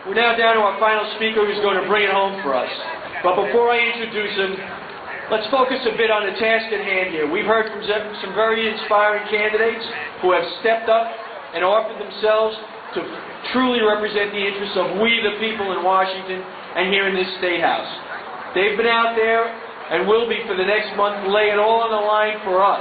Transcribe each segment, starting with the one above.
We're now down to our final speaker who's going to bring it home for us. But before I introduce him, let's focus a bit on the task at hand here. We've heard from some very inspiring candidates who have stepped up and offered themselves to truly represent the interests of we the people in Washington and here in this State House. They've been out there and will be for the next month to lay it all on the line for us.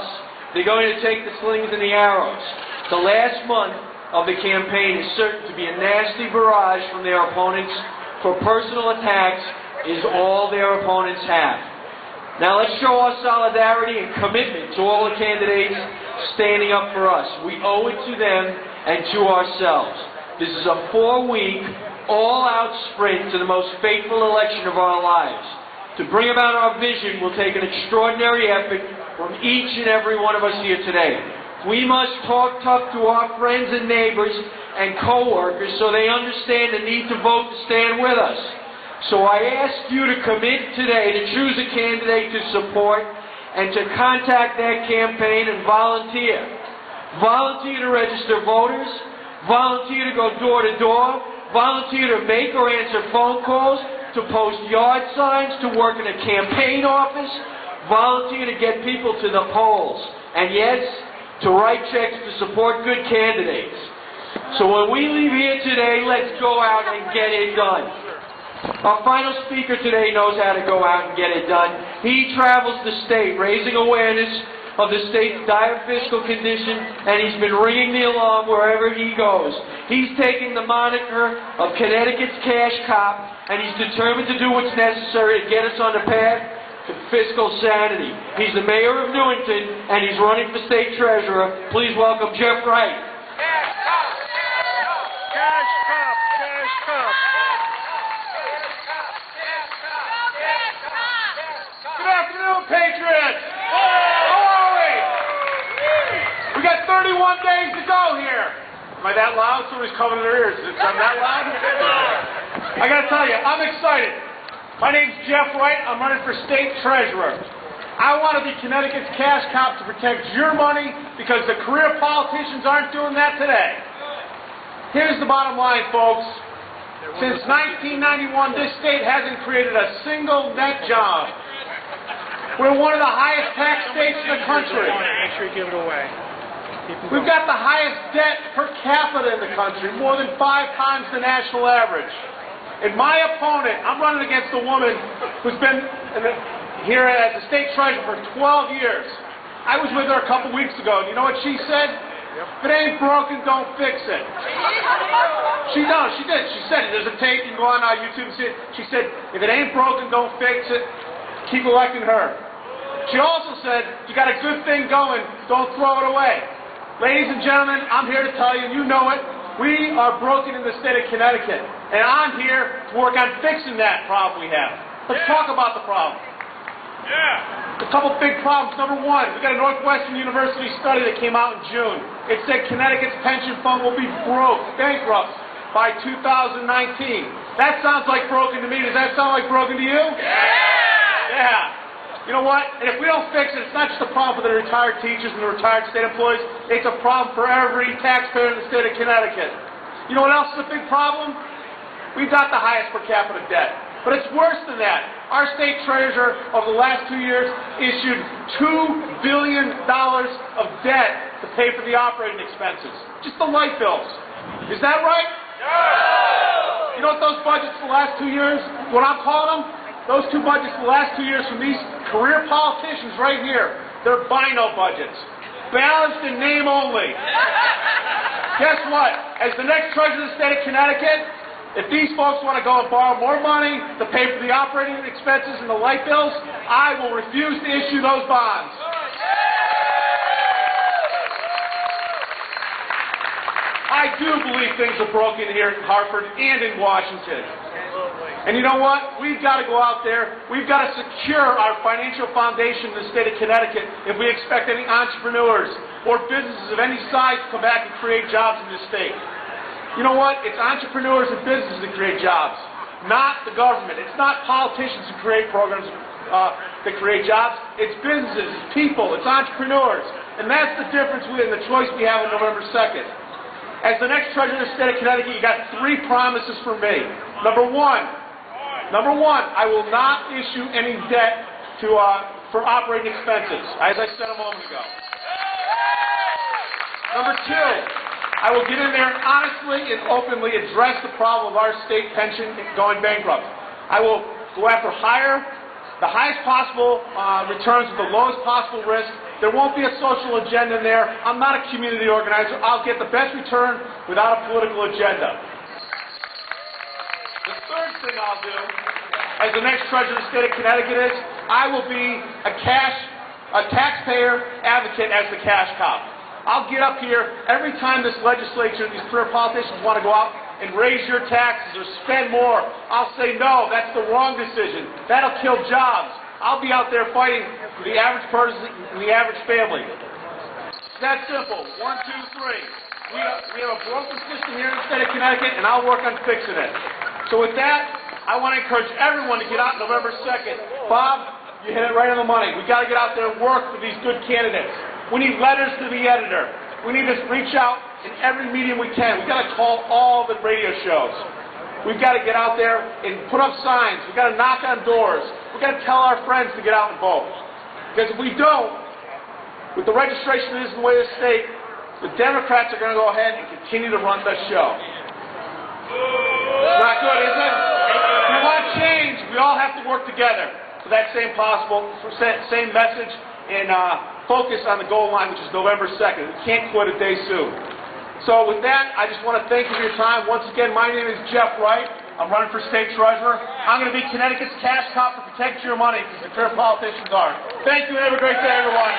They're going to take the slings and the arrows. The last month of the campaign is certain to be a nasty barrage from their opponents, for personal attacks is all their opponents have. Now let's show our solidarity and commitment to all the candidates standing up for us. We owe it to them and to ourselves. This is a 4-week, all-out sprint to the most fateful election of our lives. To bring about our vision will take an extraordinary effort from each and every one of us here today. We must talk tough to our friends and neighbors and co-workers so they understand the need to vote to stand with us. So I ask you to commit today to choose a candidate to support and to contact that campaign and volunteer. Volunteer to register voters, volunteer to go door to door, volunteer to make or answer phone calls, to post yard signs, to work in a campaign office, volunteer to get people to the polls, and yes, to write checks to support good candidates. So when we leave here today, let's go out and get it done. Our final speaker today knows how to go out and get it done. He travels the state, raising awareness of the state's dire fiscal condition, and he's been ringing the alarm wherever he goes. He's taking the moniker of Connecticut's cash cop, and he's determined to do what's necessary to get us on the path to fiscal sanity. He's the mayor of Newington, and he's running for state treasurer. Please welcome Jeff Wright. Cash cop! Cash cop! Cash cop! Good afternoon, Patriots! How are we? We got 31 days to go here. Am I that loud? Somebody's covering their ears. Is it that loud? I gotta tell you, I'm excited. My name's Jeff Wright. I'm running for state treasurer. I want to be Connecticut's cash cop to protect your money because the career politicians aren't doing that today. Here's the bottom line, folks. Since 1991, this state hasn't created a single net job. We're one of the highest tax states in the country. Make sure you give it away. We've got the highest debt per capita in the country, more than 5 times the national average. And my opponent, I'm running against a woman who's been here as a state treasurer for 12 years. I was with her a couple weeks ago, and you know what she said? If it ain't broken, don't fix it. She did. She said it. There's a tape. You can go on YouTube and see it. She said, if it ain't broken, don't fix it. Keep electing her. She also said, you got a good thing going, don't throw it away. Ladies and gentlemen, I'm here to tell you, you know it, we are broken in the state of Connecticut. And I'm here to work on fixing that problem we have. Let's talk about the problem. A couple big problems. Number one, we got a Northwestern University study that came out in June. It said Connecticut's pension fund will be bankrupt by 2019. That sounds like broken to me. Does that sound like broken to you? Yeah. You know what? And if we don't fix it, it's not just a problem for the retired teachers and the retired state employees. It's a problem for every taxpayer in the state of Connecticut. You know what else is a big problem? We've got the highest per capita debt. But it's worse than that. Our state treasurer, over the last 2 years, issued $2 billion of debt to pay for the operating expenses. Just the light bills. Is that right? No! You know what those budgets the last 2 years, what I'm calling them? Those 2 budgets the last 2 years from these career politicians right here, they're bino budgets. Balanced in name only. Guess what? As the next treasurer of the state of Connecticut, if these folks want to go and borrow more money to pay for the operating expenses and the light bills, I will refuse to issue those bonds. I do believe things are broken here in Hartford and in Washington. And you know what? We've got to go out there. We've got to secure our financial foundation in the state of Connecticut if we expect any entrepreneurs or businesses of any size to come back and create jobs in this state. You know what? It's entrepreneurs and businesses that create jobs, not the government. It's not politicians who create programs that create jobs. It's businesses, it's people, it's entrepreneurs. And that's the difference in the choice we have on November 2nd. As the next treasurer of the state of Connecticut, you got 3 promises from me. Number one, I will not issue any debt for operating expenses, as I said a moment ago. Number 2, I will get in there and honestly and openly address the problem of our state pension going bankrupt. I will go after the highest possible returns with the lowest possible risk. There won't be a social agenda in there. I'm not a community organizer. I'll get the best return without a political agenda. The third thing I'll do, as the next treasurer of the state of Connecticut is, I will be a taxpayer advocate as the cash cop. I'll get up here every time this legislature, these career politicians want to go out and raise your taxes or spend more. I'll say, no, that's the wrong decision. That'll kill jobs. I'll be out there fighting for the average person and the average family. It's that simple. 1, 2, 3. We have a broken system here in the state of Connecticut, and I'll work on fixing it. So with that, I want to encourage everyone to get out November 2nd. Bob, you hit it right on the money. We've got to get out there and work for these good candidates. We need letters to the editor. We need to reach out in every medium we can. We've got to call all the radio shows. We've got to get out there and put up signs. We've got to knock on doors. We've got to tell our friends to get out and vote. Because if we don't, with the registration that is in the way of the state, the Democrats are going to go ahead and continue to run the show. It's not good, is it? If we want change, we all have to work together for that same message and focus on the goal line, which is November 2nd. We can't quit a day soon. So with that, I just want to thank you for your time. Once again, my name is Jeff Wright. I'm running for state treasurer. I'm going to be Connecticut's cash cop to protect your money, because the career politicians are. Thank you, and have a great day, everyone.